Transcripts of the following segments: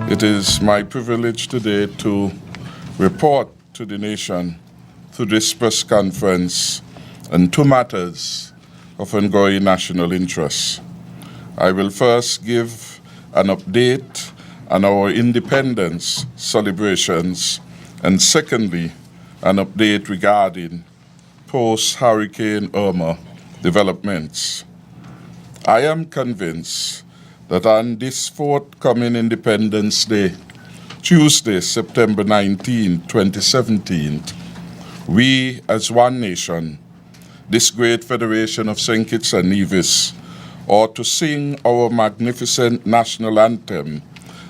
It is my privilege today to report to the nation through this press conference on two matters of ongoing national interest. I will first give an update on our independence celebrations, and secondly, an update regarding post-Hurricane Irma developments. I am convinced that on this forthcoming Independence Day, Tuesday, September 19, 2017, we as one nation, this great federation of St. Kitts and Nevis, ought to sing our magnificent national anthem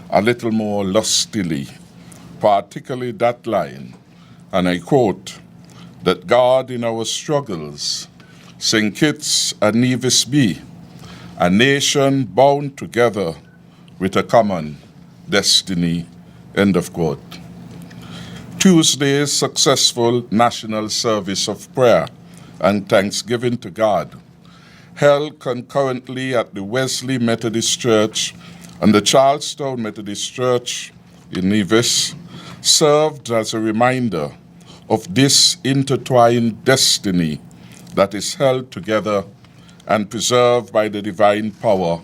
a little more lustily, particularly that line, and I quote, that God in our struggles, St. Kitts and Nevis be, a nation bound together with a common destiny, end of quote. Tuesday's successful national service of prayer and thanksgiving to God, held concurrently at the Wesley Methodist Church and the Charlestown Methodist Church in Nevis, served as a reminder of this intertwined destiny that is held together and preserved by the divine power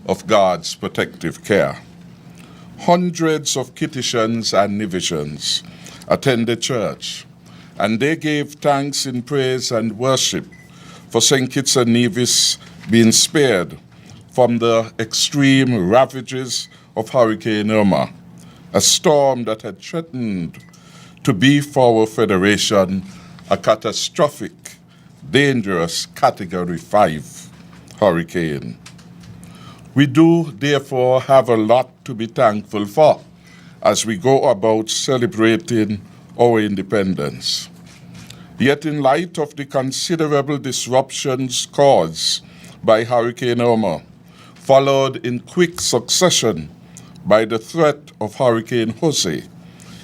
of God's protective care. Hundreds of Kittitians and Nevisians attended church, and they gave thanks in praise and worship for St. Kitts and Nevis being spared from the extreme ravages of Hurricane Irma, a storm that had threatened to be for our federation a catastrophic, dangerous Category 5 hurricane. We do therefore have a lot to be thankful for as we go about celebrating our independence. Yet in light of the considerable disruptions caused by Hurricane Irma, followed in quick succession by the threat of Hurricane Jose,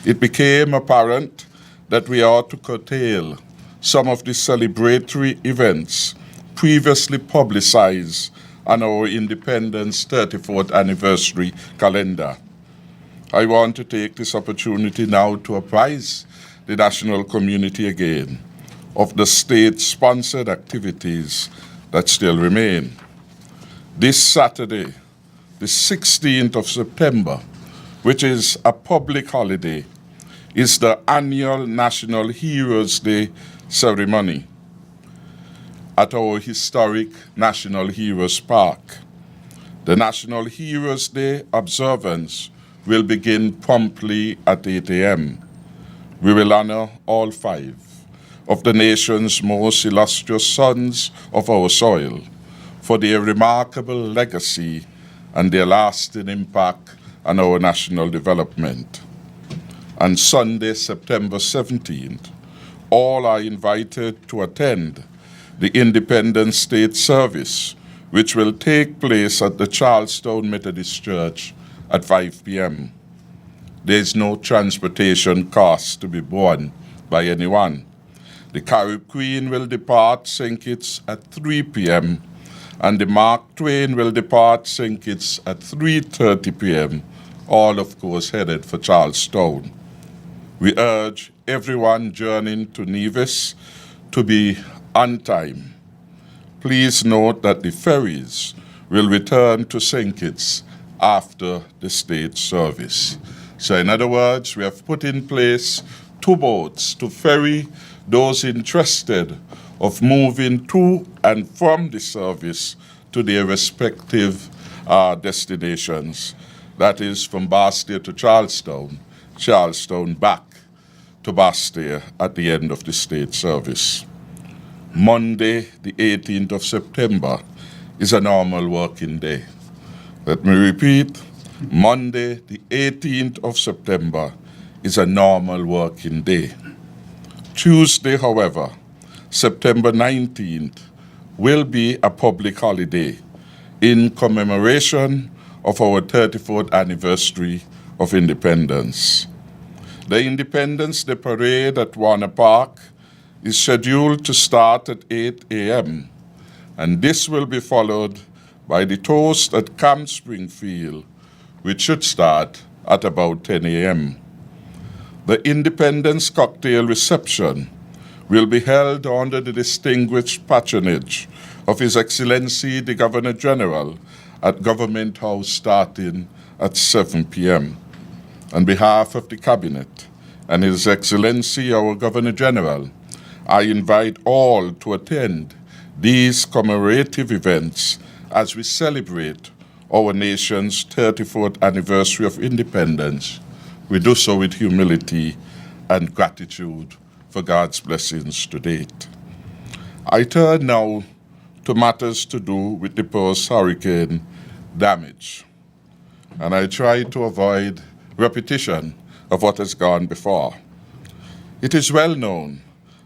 it became apparent that we ought to curtail some of the celebratory events previously publicized on our Independence 34th anniversary calendar. I want to take this opportunity now to apprise the national community again of the state-sponsored activities that still remain. This Saturday, the 16th of September, which is a public holiday, is the annual National Heroes Day ceremony at our historic National Heroes Park. The National Heroes Day observance will begin promptly at 8 a.m. We will honor all 5 of the nation's most illustrious sons of our soil for their remarkable legacy and their lasting impact on our national development. On Sunday, September 17th, all are invited to attend the Independence State Service, which will take place at the Charlestown Methodist Church at 5 p.m. There is no transportation cost to be borne by anyone. The Carib Queen will depart St. Kitts at 3 p.m. and the Mark Twain will depart St. Kitts at 3:30 p.m., all of course headed for Charlestown. We urge everyone journeying to Nevis to be on time. Please note that the ferries will return to St. Kitts after the state service. So in other words, we have put in place 2 boats to ferry those interested of moving to and from the service to their respective destinations. That is from Bastia to Charlestown, Charlestown back to Bastia at the end of the state service. Monday, the 18th of September, is a normal working day. Let me repeat, Monday, the 18th of September, is a normal working day. Tuesday, however, September 19th, will be a public holiday in commemoration of our 34th anniversary of independence. The Independence Day Parade at Warner Park is scheduled to start at 8 a.m., and this will be followed by the toast at Camp Springfield, which should start at about 10 a.m. The Independence Cocktail Reception will be held under the distinguished patronage of His Excellency the Governor General at Government House starting at 7 p.m. On behalf of the Cabinet and His Excellency our Governor General, I invite all to attend these commemorative events as we celebrate our nation's 34th anniversary of independence. We do so with humility and gratitude for God's blessings to date. I turn now to matters to do with the post-hurricane damage, and I try to avoid repetition of what has gone before. It is well known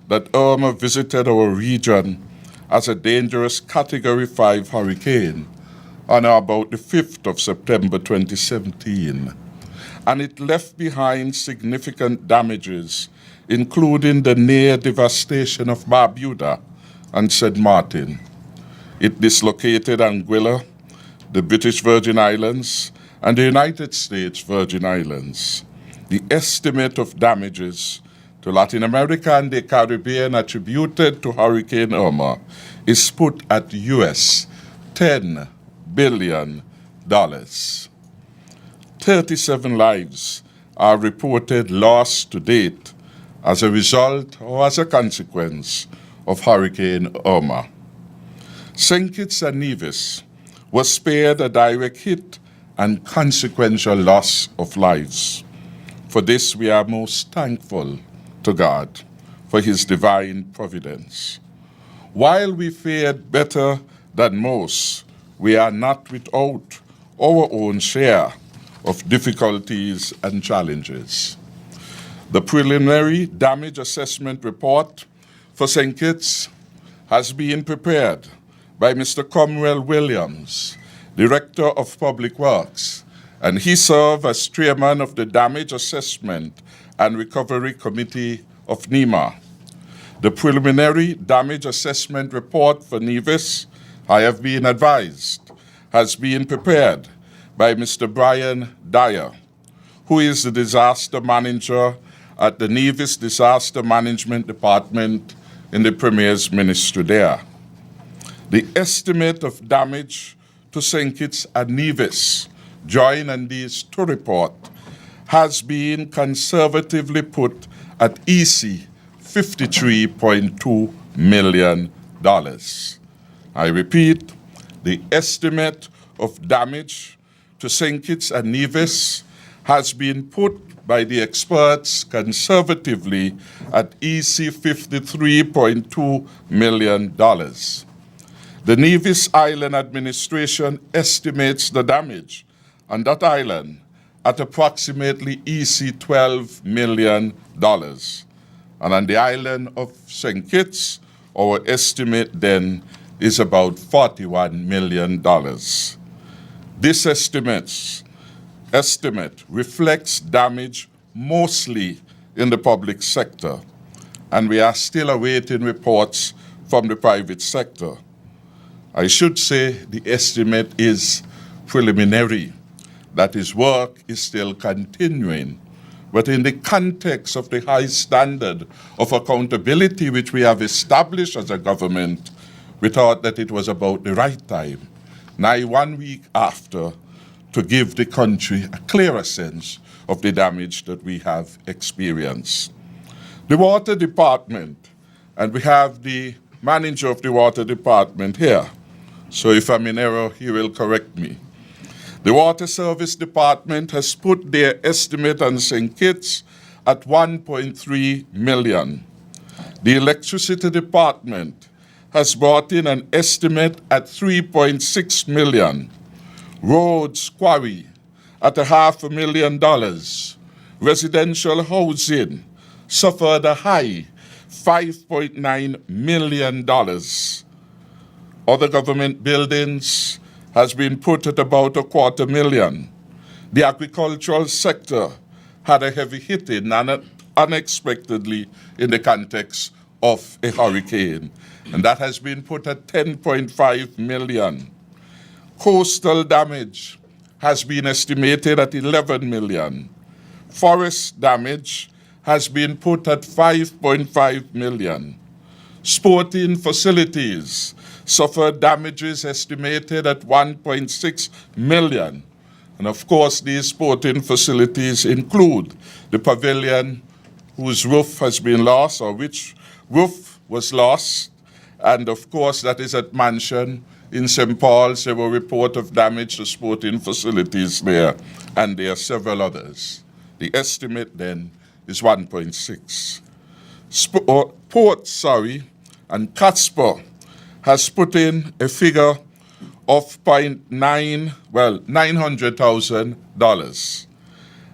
that Irma visited our region as a dangerous Category 5 hurricane on or about the 5th of September 2017, and it left behind significant damages, including the near devastation of Barbuda and St. Martin. It dislocated Anguilla, the British Virgin Islands, and the United States Virgin Islands. The estimate of damages to Latin America and the Caribbean attributed to Hurricane Irma is put at US $10 billion. 37 lives are reported lost to date as a result or as a consequence of Hurricane Irma. St. Kitts and Nevis was spared a direct hit and consequential loss of lives. For this, we are most thankful to God for His divine providence. While we fared better than most, we are not without our own share of difficulties and challenges. The preliminary damage assessment report for St. Kitts has been prepared by Mr. Cromwell Williams, Director of Public Works, and he served as chairman of the Damage Assessment and Recovery Committee of NEMA. The preliminary damage assessment report for Nevis, I have been advised, has been prepared by Mr. Brian Dyer, who is the disaster manager at the Nevis Disaster Management Department in the Premier's ministry there. The estimate of damage to St. Kitts and Nevis, joined in these two reports, has been conservatively put at EC $53.2 million. I repeat, the estimate of damage to St. Kitts and Nevis has been put by the experts conservatively at EC $53.2 million. The Nevis Island Administration estimates the damage on that island at approximately EC $12 million. And on the island of St. Kitts, our estimate then is about $41 million. This estimate reflects damage mostly in the public sector, and we are still awaiting reports from the private sector. I should say the estimate is preliminary, that is, work is still continuing. But in the context of the high standard of accountability which we have established as a government, we thought that it was about the right time, nigh 1 week after, to give the country a clearer sense of the damage that we have experienced. The Water Department, and we have the manager of the Water Department here, so if I'm in error, he will correct me. The Water Service Department has put their estimate on St. Kitts at $1.3 million. The Electricity Department has brought in an estimate at $3.6 million. Roads Quarry at $500,000. Residential housing suffered a high $5.9 million. Other government buildings has been put at about $250,000. The agricultural sector had a heavy hitting unexpectedly in the context of a hurricane, and that has been put at $10.5 million. Coastal damage has been estimated at 11 million. Forest damage has been put at 5.5 million. Sporting facilities suffered damages estimated at 1.6 million. And of course, these sporting facilities include the pavilion whose roof has been lost, or which roof was lost. And of course, that is at Mansion in St. Paul's. There were reports of damage to sporting facilities there, and there are several others. The estimate then is 1.6. Port, and Casper has put in a figure of $900,000.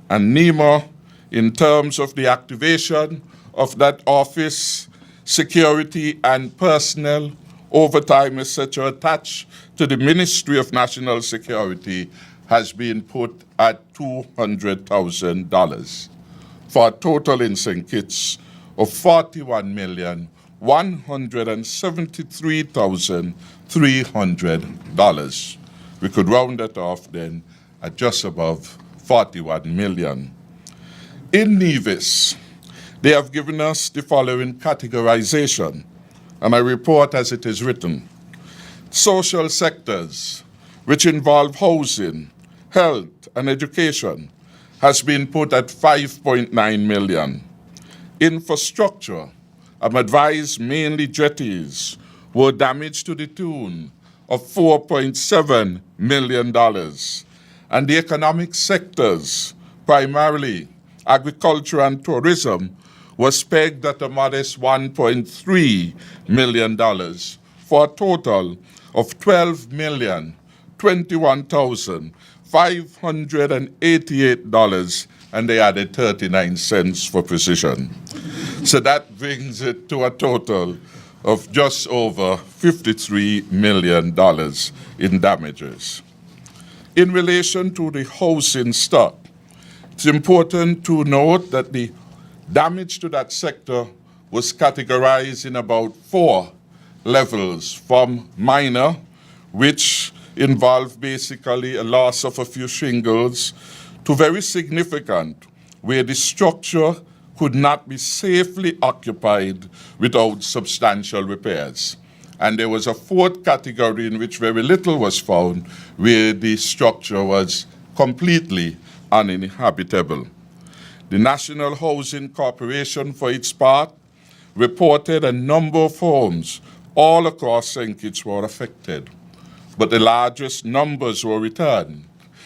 And NEMA, in terms of the activation of that office, security and personnel, overtime, etc., attached to the Ministry of National Security, has been put at $200,000 for a total in St. Kitts of $41,173,300. We could round that off then at just above 41 million. In Nevis, they have given us the following categorization, and I report as it is written. Social sectors, which involve housing, health, and education, has been put at 5.9 million. Infrastructure, I'm advised mainly jetties, were damaged to the tune of $4.7 million. And the economic sectors, primarily agriculture and tourism, was pegged at a modest $1.3 million for a total of $12,021,588, and they added 39 cents for precision. So that brings it to a total of just over $53 million in damages. In relation to the housing stock, it's important to note that the damage to that sector was categorized in about 4 levels, from minor, which involved basically a loss of a few shingles, to very significant, where the structure could not be safely occupied without substantial repairs. And there was a 4th category in which very little was found, where the structure was completely uninhabitable. The National Housing Corporation, for its part, reported a number of homes all across St. Kitts were affected, but the largest numbers were returned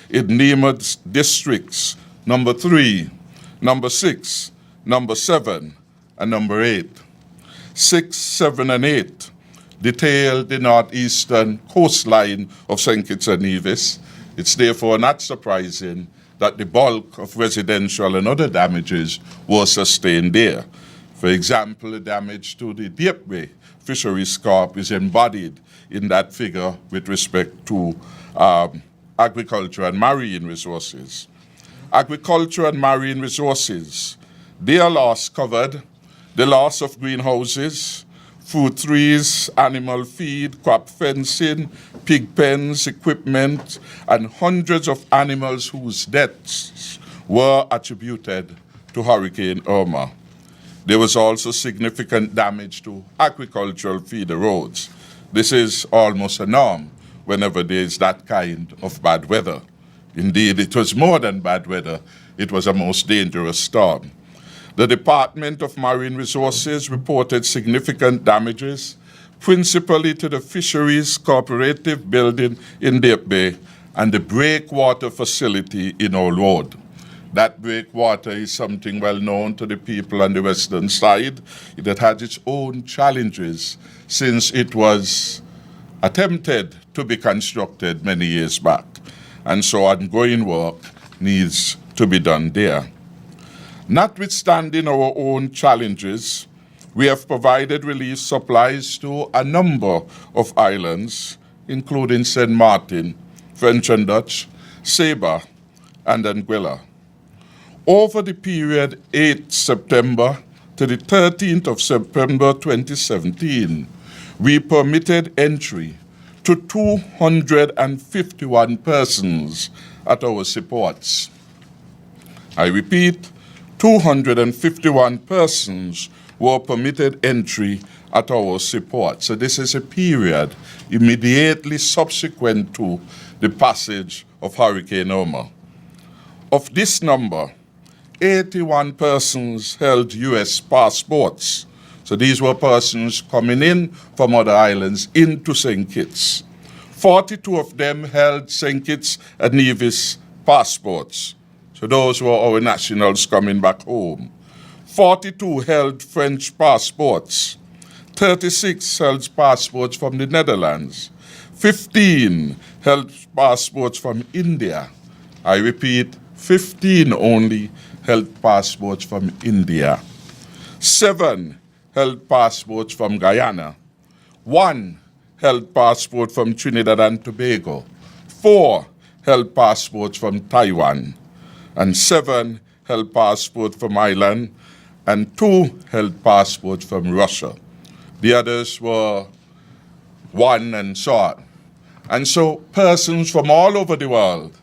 in NEMA's districts, number 3, number 6, number 7, and number 8. 6, 7, and 8 detail the northeastern coastline of St. Kitts and Nevis. It's therefore not surprising that the bulk of residential and other damages were sustained there. For example, the damage to the Deep Fisheries Corp is embodied in that figure with respect to agriculture and marine resources. Agriculture and marine resources, their loss covered the loss of greenhouses, fruit trees, animal feed, crop fencing, pig pens, equipment, and hundreds of animals whose deaths were attributed to Hurricane Irma. There was also significant damage to agricultural feeder roads. This is almost a norm whenever there is that kind of bad weather. Indeed, it was more than bad weather. It was a most dangerous storm. The Department of Marine Resources reported significant damages, principally to the Fisheries Cooperative Building in Deep Bay and the breakwater facility in Old Road. That breakwater is something well known to the people on the western side. It had had its own challenges since it was attempted to be constructed many years back. And so ongoing work needs to be done there. Notwithstanding our own challenges, we have provided relief supplies to a number of islands, including St. Martin, French and Dutch, Saba, and Anguilla. Over the period 8 September to the 13th of September 2017, we permitted entry to 251 persons at our seaports. I repeat, 251 persons were permitted entry at our seaport. So this is a period immediately subsequent to the passage of Hurricane Irma. Of this number, 81 persons held U.S. passports. So these were persons coming in from other islands into St. Kitts. 42 of them held St. Kitts and Nevis passports. So those were our nationals coming back home. 42 held French passports. 36 held passports from the Netherlands. 15 held passports from India. I repeat, 15 only held passports from India. 7 held passports from Guyana. 1 held passport from Trinidad and Tobago. 4 held passports from Taiwan. And 7 held passport from Ireland. And 2 held passports from Russia. The others were 1 and so on. And so persons from all over the world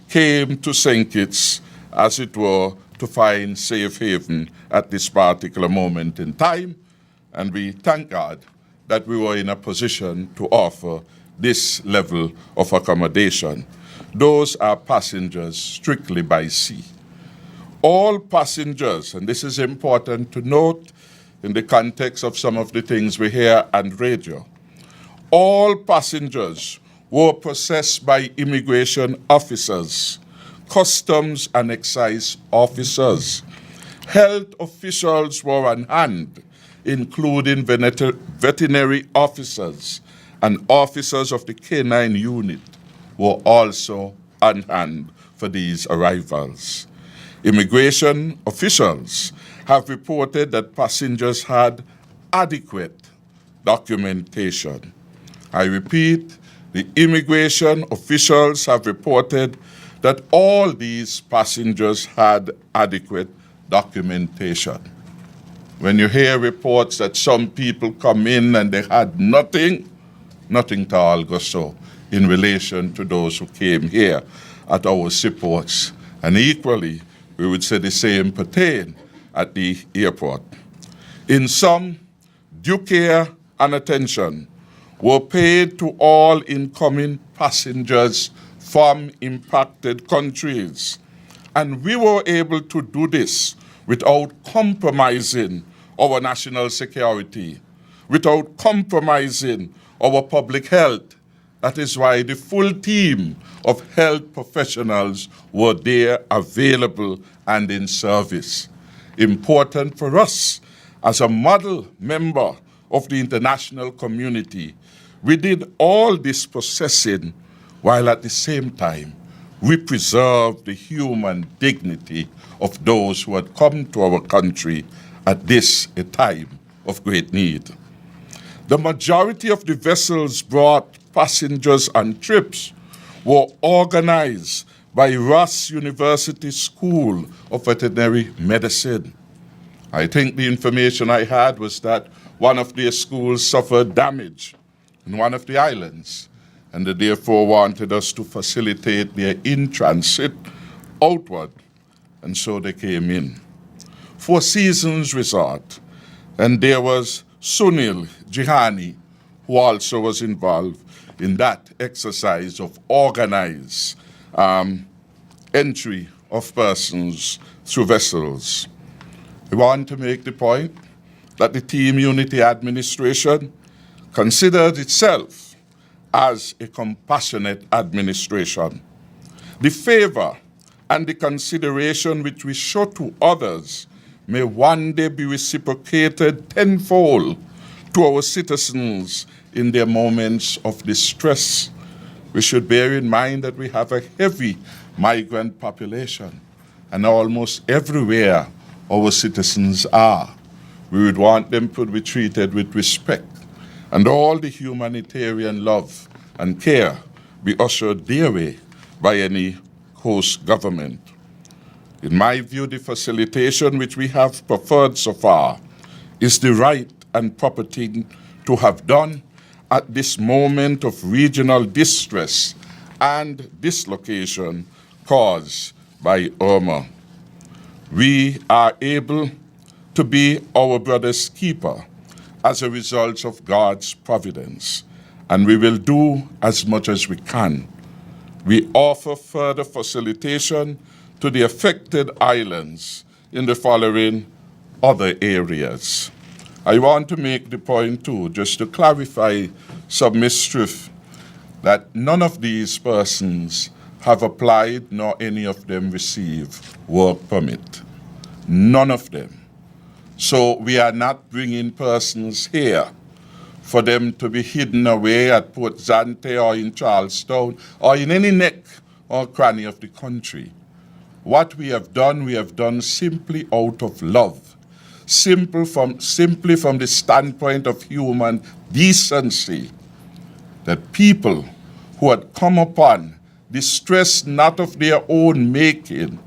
came to St. Kitts, as it were, to find safe haven at this particular moment in time. And we thank God that we were in a position to offer this level of accommodation. Those are passengers strictly by sea. All passengers, and this is important to note in the context of some of the things we hear on radio, all passengers were processed by immigration officers, customs and excise officers. Health officials were on hand, including veterinary officers, and officers of the Canine Unit were also on hand for these arrivals. Immigration officials have reported that passengers had adequate documentation. I repeat, the immigration officials have reported that all these passengers had adequate documentation. When you hear reports that some people come in and they had nothing to all go so in relation to those who came here at our seaports. And equally, we would say the same pertain at the airport. In sum, due care and attention were paid to all incoming passengers from impacted countries. And we were able to do this without compromising our national security, without compromising our public health. That is why the full team of health professionals were there, available and in service. Important for us as a model member of the international community, we did all this processing while at the same time we preserved the human dignity of those who had come to our country at this a time of great need. The majority of the vessels brought passengers on trips were organized by Ross University School of Veterinary Medicine. I think the information I had was that one of their schools suffered damage in one of the islands, and they therefore wanted us to facilitate their in-transit outward, and so they came in. Four Seasons Resort, and there was Sunil Jihani, who also was involved in that exercise of organized entry of persons through vessels. We want to make the point that the Team Unity administration considered itself as a compassionate administration. The favor and the consideration which we show to others may one day be reciprocated tenfold to our citizens in their moments of distress. We should bear in mind that we have a heavy migrant population, and almost everywhere our citizens are, we would want them to be treated with respect, and all the humanitarian love and care be ushered their way by any host government. In my view, the facilitation which we have preferred so far is the right and proper thing to have done, at this moment of regional distress and dislocation caused by Irma. We are able to be our brother's keeper as a result of God's providence, and we will do as much as we can. We offer further facilitation to the affected islands in the following other areas. I want to make the point too, just to clarify some mistruth, that none of these persons have applied nor any of them receive work permit. None of them. So we are not bringing persons here for them to be hidden away at Port Zante or in Charlestown or in any neck or cranny of the country. What we have done simply out of love, simply from the standpoint of human decency, that people who had come upon distress not of their own making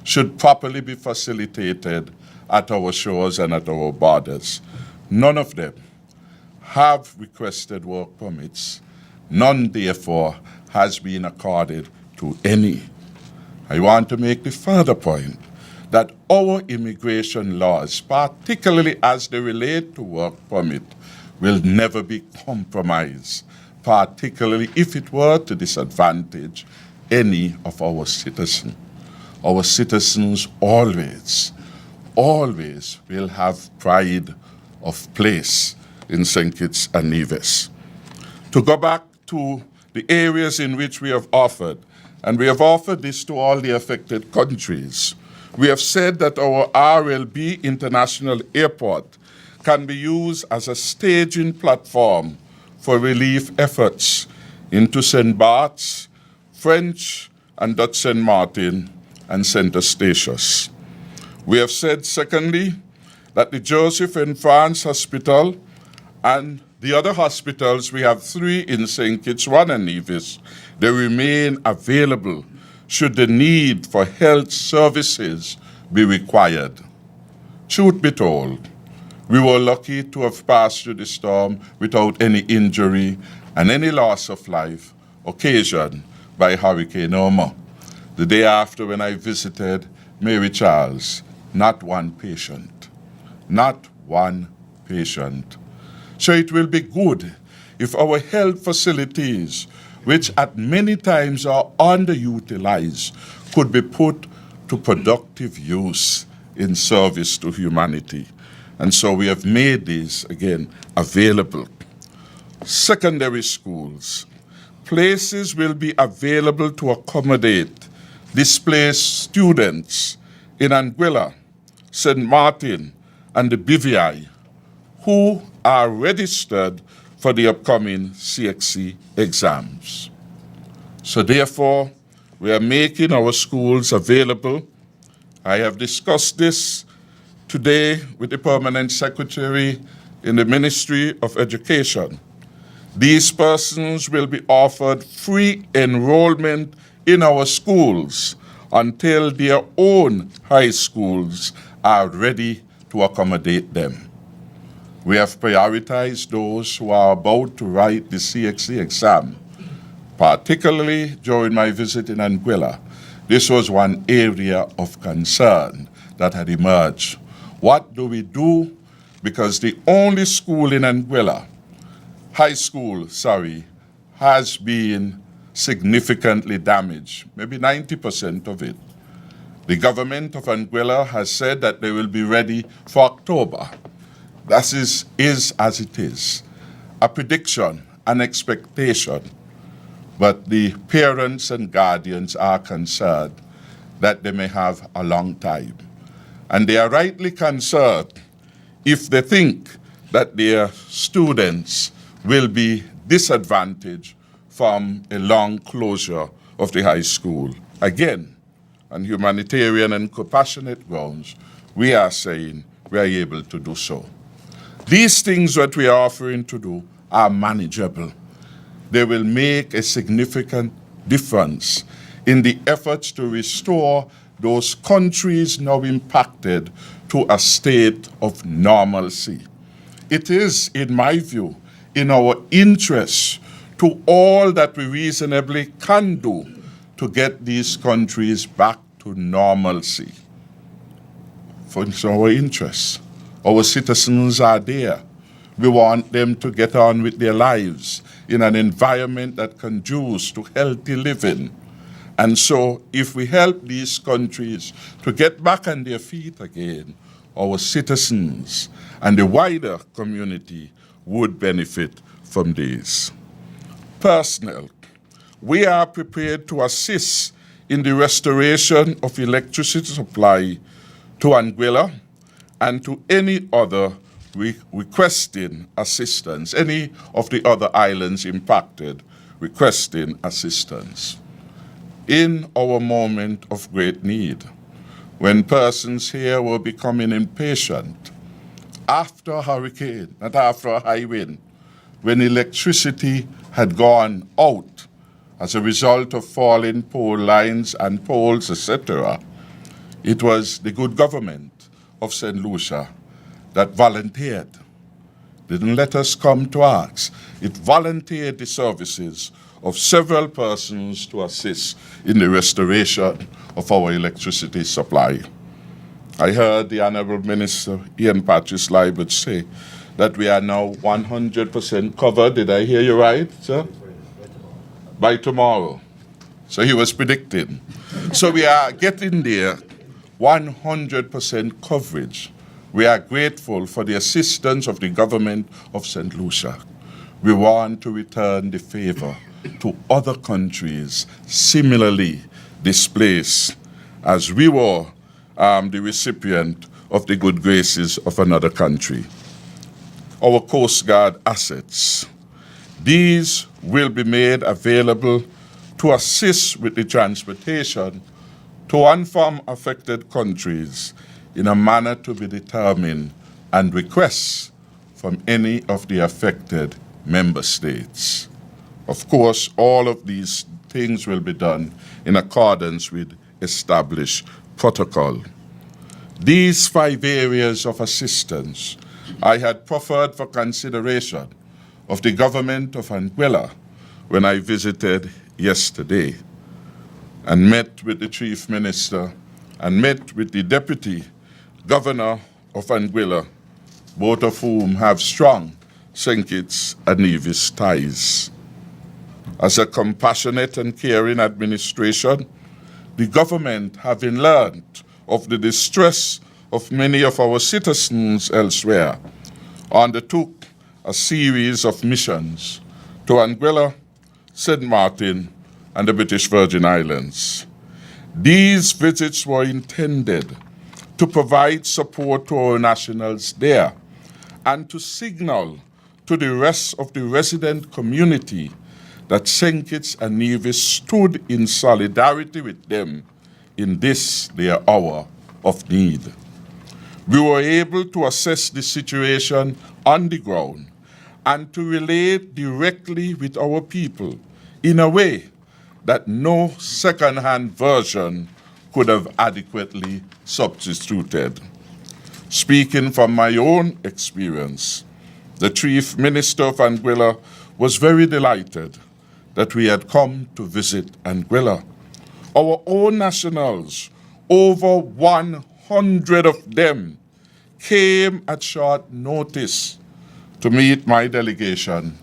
should properly be facilitated at our shores and at our borders. None of them have requested work permits. None, therefore, has been accorded to any. I want to make the further point that our immigration laws, particularly as they relate to work permit, will never be compromised, particularly if it were to disadvantage any of our citizens. Our citizens always will have pride of place in St. Kitts and Nevis. To go back to the areas in which we have offered, and we have offered this to all the affected countries. We have said that our RLB International Airport can be used as a staging platform for relief efforts into St. Bart's, French and Dutch St. Martin, and St. Eustatius. We have said, secondly, that the Joseph and France Hospital and the other hospitals, we have 3 in St. Kitts, 1 in Nevis, they remain available should the need for health services be required. Truth be told, we were lucky to have passed through the storm without any injury and any loss of life occasioned by Hurricane Irma. The day after, when I visited Mary Charles, not one patient. Not one patient. So it will be good if our health facilities, which at many times are underutilized, could be put to productive use in service to humanity. And so we have made these, again, available. Secondary schools. Places will be available to accommodate displaced students in Anguilla, St. Martin, and the BVI, who are registered for the upcoming CXC exams. So therefore, we are making our schools available. I have discussed this today with the Permanent Secretary in the Ministry of Education. These persons will be offered free enrollment in our schools until their own high schools are ready to accommodate them. We have prioritized those who are about to write the CXC exam. Particularly during my visit in Anguilla, this was one area of concern that had emerged. What do we do? Because the only school in Anguilla, has been significantly damaged, maybe 90% of it. The government of Anguilla has said that they will be ready for October. That is as it is, a prediction, an expectation. But the parents and guardians are concerned that they may have a long time. And they are rightly concerned if they think that their students will be disadvantaged from a long closure of the high school. Again, on humanitarian and compassionate grounds, we are saying we are able to do so. These things that we are offering to do are manageable. They will make a significant difference in the efforts to restore those countries now impacted to a state of normalcy. It is, in my view, in our interest to all that we reasonably can do to get these countries back to normalcy. For it's our interest. Our citizens are there. We want them to get on with their lives in an environment that conduces to healthy living. And so if we help these countries to get back on their feet again, our citizens and the wider community would benefit from this. Personnel, we are prepared to assist in the restoration of electricity supply to Anguilla and to any other requesting assistance, any of the other islands impacted requesting assistance. In our moment of great need, when persons here were becoming impatient, after a hurricane, not after a high wind, when electricity had gone out as a result of falling pole lines and poles, etc., it was the good government of St. Lucia that volunteered. Didn't let us come to ask. It volunteered the services of several persons to assist in the restoration of our electricity supply. I heard the Honourable Minister Ian Patrice Libert say that we are now 100% covered. Did I hear you right, sir? By tomorrow. So he was predicting. So we are getting there, 100% coverage. We are grateful for the assistance of the government of St. Lucia. We want to return the favor to other countries similarly displaced as we were the recipient of the good graces of another country. Our Coast Guard assets, these will be made available to assist with the transportation to UNFORM-affected countries in a manner to be determined and requests from any of the affected member states. Of course, all of these things will be done in accordance with established protocol. These 5 areas of assistance I had proffered for consideration of the government of Anguilla when I visited yesterday and met with the Chief Minister and met with the Deputy Governor of Anguilla, both of whom have strong St. Kitts and Nevis ties. As a compassionate and caring administration, the government, having learned of the distress of many of our citizens elsewhere, undertook a series of missions to Anguilla, St. Martin, and the British Virgin Islands. These visits were intended to provide support to our nationals there and to signal to the rest of the resident community that St. Kitts and Nevis stood in solidarity with them in this their hour of need. We were able to assess the situation on the ground and to relate directly with our people in a way that no second-hand version could have adequately substituted. Speaking from my own experience, the Chief Minister of Anguilla was very delighted that we had come to visit Anguilla. Our own nationals, over 100 of them, came at short notice to meet my delegation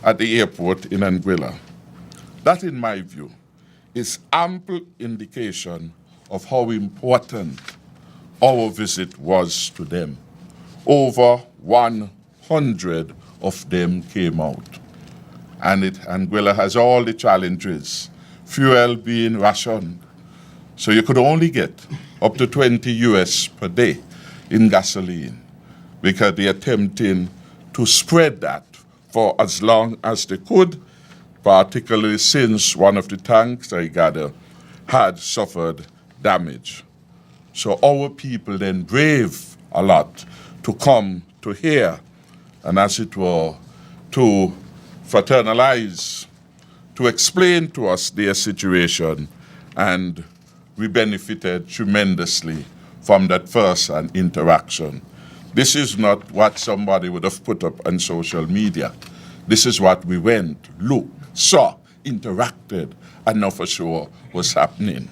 at the airport in Anguilla. That, in my view, is ample indication of how important our visit was to them. Over 100 of them came out. And Anguilla has all the challenges, fuel being rationed. So you could only get up to 20 US per day in gasoline because they're attempting to spread that for as long as they could, particularly since one of the tanks, I gather, had suffered damage. So our people then brave a lot to come to here and, as it were, to fraternize, to explain to us their situation, and we benefited tremendously from that first-hand interaction. This is not what somebody would have put up on social media. This is what we went, looked, saw, interacted, and now for sure was happening.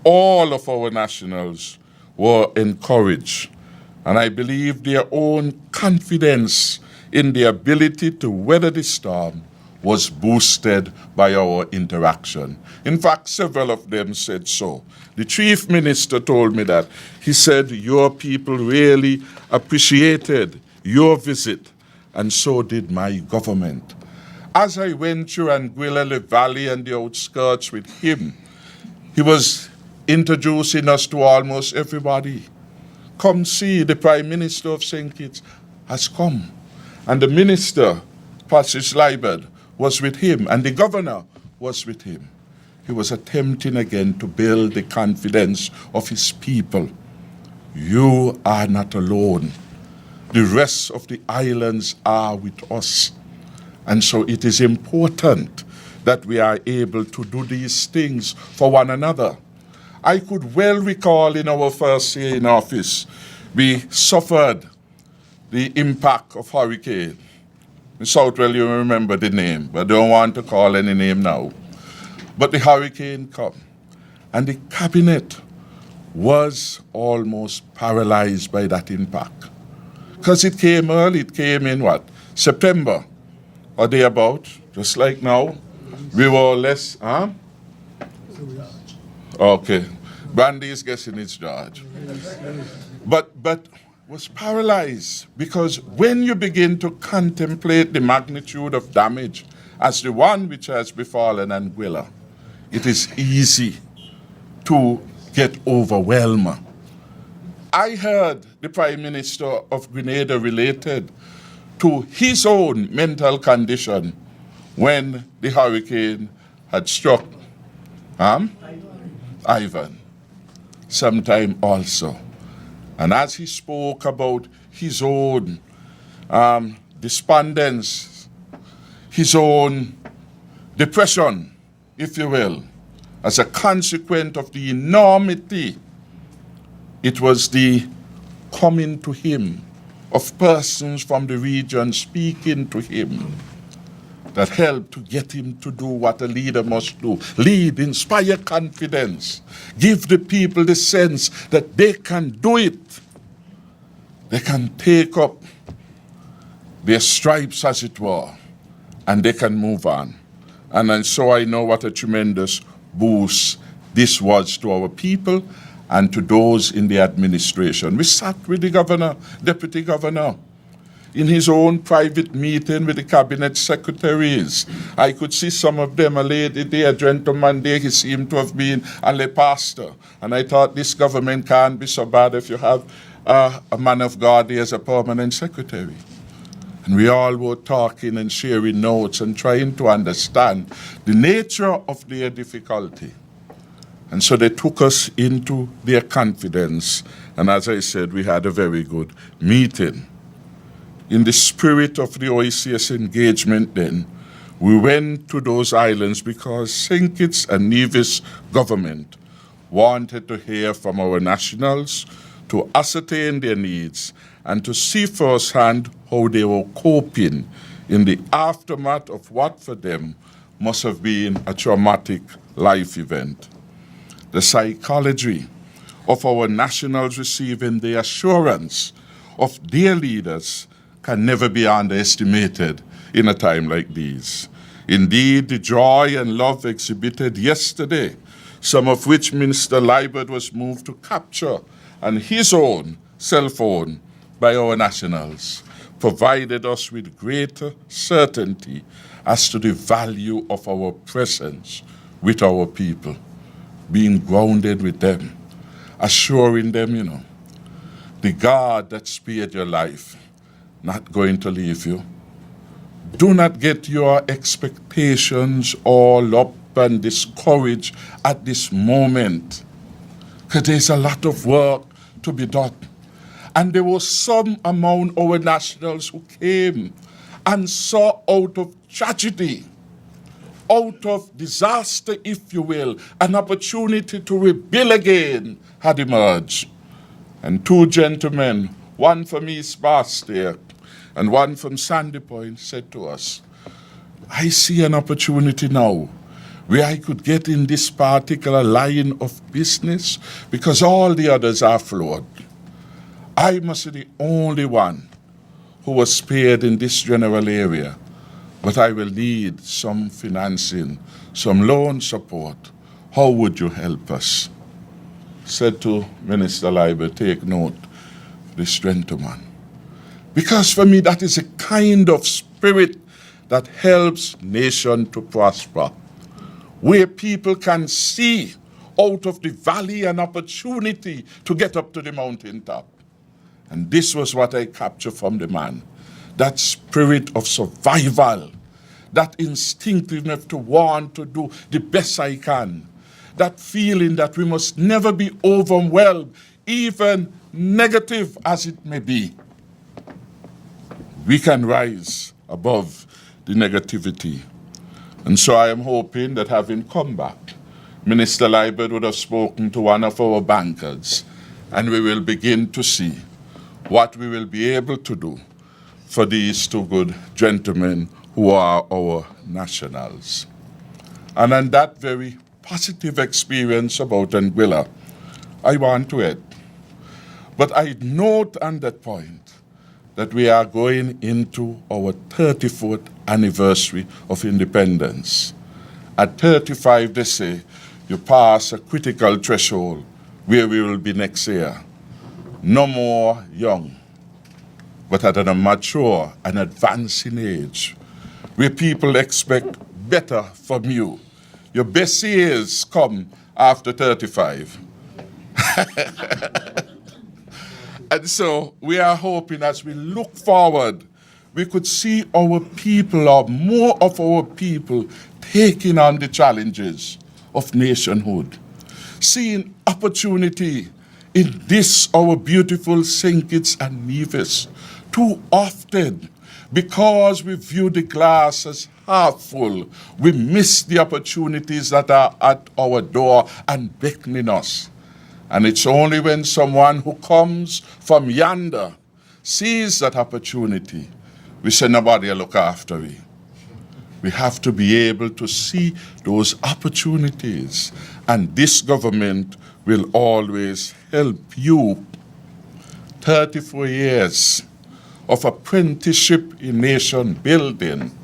All of our nationals were encouraged, and I believe their own confidence in the ability to weather the storm was boosted by our interaction. In fact, several of them said so. The chief minister told me that. He said, your people really appreciated your visit, and so did my government. As I went through Anguilla, the valley, and the outskirts with him, he was introducing us to almost everybody. Come see, the Prime Minister of St. Kitts has come. And the Minister, Patrice Liebert, was with him, and the Governor was with him. He was attempting again to build the confidence of his people. You are not alone. The rest of the islands are with us. And so it is important that we are able to do these things for one another. I could well recall in our first year in office, we suffered the impact of hurricane. In Southwell, you remember the name, but I don't want to call any name now. But the hurricane came, and the cabinet was almost paralyzed by that impact. Because it came early, it came in what? September, or thereabout, just like now. We were less, huh? Okay. Brandy is guessing it's George. But was paralyzed, because when you begin to contemplate the magnitude of damage as the one which has befallen Anguilla, it is easy to get overwhelmed. I heard the Prime Minister of Grenada related to his own mental condition when the hurricane had struck Ivan sometime also. And as he spoke about his own despondence, his own depression, if you will, as a consequence of the enormity, it was the coming to him of persons from the region speaking to him that helped to get him to do what a leader must do. Lead, inspire confidence, give the people the sense that they can do it. They can take up their stripes, as it were, and they can move on. And so I know what a tremendous boost this was to our people and to those in the administration. We sat with the governor, deputy governor, in his own private meeting with the cabinet secretaries. I could see some of them, a lady there, a gentleman there, he seemed to have been a lay pastor. And I thought, this government can't be so bad if you have a man of God there as a permanent secretary. And we all were talking and sharing notes and trying to understand the nature of their difficulty. And so they took us into their confidence. And as I said, we had a very good meeting. In the spirit of the OECS engagement then, we went to those islands because St. Kitts and Nevis government wanted to hear from our nationals, to ascertain their needs, and to see firsthand how they were coping in the aftermath of what for them must have been a traumatic life event. The psychology of our nationals receiving the assurance of their leaders can never be underestimated in a time like this. Indeed, the joy and love exhibited yesterday, some of which Minister Liebert was moved to capture on his own cell phone by our nationals, provided us with greater certainty as to the value of our presence with our people, being grounded with them, assuring them, the God that spared your life, not going to leave you. Do not get your expectations all up and discouraged at this moment, because there's a lot of work to be done. And there was some among our nationals who came and saw out of tragedy, out of disaster, if you will, an opportunity to rebuild again had emerged. And two gentlemen, one from East Bastia, And one from Sandy Point said to us, I see an opportunity now where I could get in this particular line of business because all the others are flawed. I must be the only one who was spared in this general area, but I will need some financing, some loan support. How would you help us? Said to Minister Leiber, take note, this gentleman. Because for me, that is a kind of spirit that helps nation to prosper, where people can see out of the valley an opportunity to get up to the mountaintop. And this was what I captured from the man, that spirit of survival, that instinctiveness to want to do the best I can, that feeling that we must never be overwhelmed, even negative as it may be. We can rise above the negativity. And so I am hoping that having come back, Minister Liebert would have spoken to one of our bankers, and we will begin to see what we will be able to do for these two good gentlemen who are our nationals. And on that very positive experience about Anguilla, I want to add. But I note on that point that we are going into our 34th anniversary of independence. At 35, they say, you pass a critical threshold where we will be next year. No more young, but at a mature and advancing age, where people expect better from you. Your best years come after 35. And so we are hoping as we look forward, we could see our people, or more of our people, taking on the challenges of nationhood, seeing opportunity in this, our beautiful St. Kitts and Nevis. Too often, because we view the glass as half full, we miss the opportunities that are at our door and beckoning us. And it's only when someone who comes from yonder sees that opportunity, we say nobody will look after it. We have to be able to see those opportunities, and this government will always help you. 34 years of apprenticeship in nation building,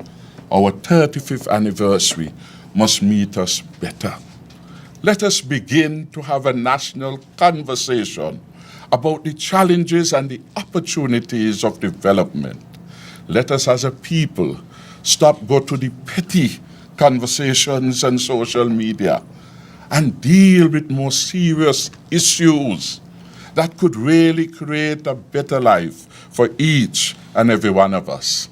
our 35th anniversary must meet us better. Let us begin to have a national conversation about the challenges and the opportunities of development. Let us as a people stop go to the petty conversations on social media and deal with more serious issues that could really create a better life for each and every one of us.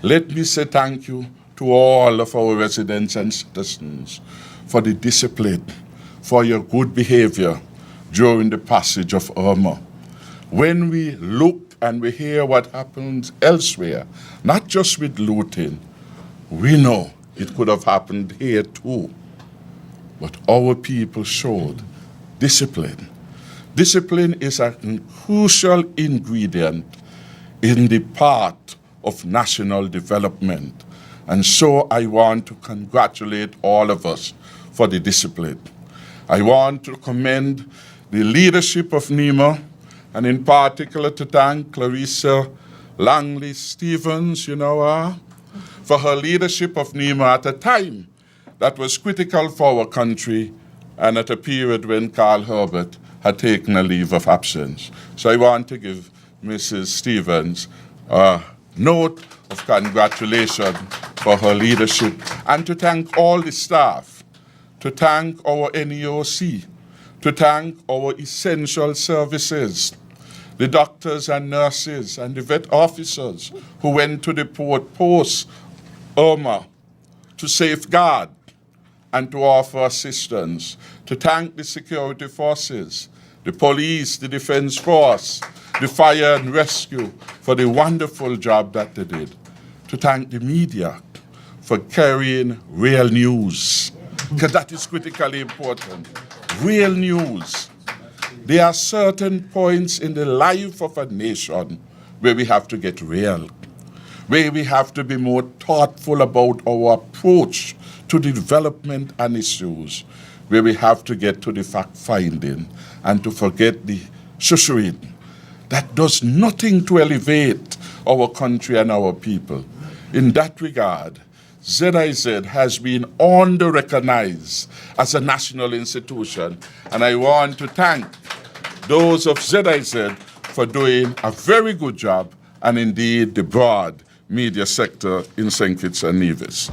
Let me say thank you to all of our residents and citizens for the discipline, for your good behavior during the passage of Irma. When we look and we hear what happens elsewhere, not just with looting, we know it could have happened here too. But our people showed discipline. Discipline is a crucial ingredient in the path of national development. And so I want to congratulate all of us for the discipline. I want to commend the leadership of NEMA, and in particular to thank Clarissa Langley Stevens, for her leadership of NEMA at a time that was critical for our country and at a period when Carl Herbert had taken a leave of absence. So I want to give Mrs. Stevens a note of congratulations for her leadership, and to thank all the staff, to thank our NEOC, to thank our essential services, the doctors and nurses and the vet officers who went to the port post Irma to safeguard and to offer assistance, to thank the security forces, the police, the defense force, the fire and rescue for the wonderful job that they did, to thank the media for carrying real news, because that is critically important. Real news. There are certain points in the life of a nation where we have to get real. where we have to be more thoughtful about our approach to the development and issues, where we have to get to the fact-finding and to forget the shushering that does nothing to elevate our country and our people. In that regard, ZIZ has been under-recognized as a national institution, and I want to thank those of ZIZ for doing a very good job, and indeed the broad media sector in St. Kitts and Nevis.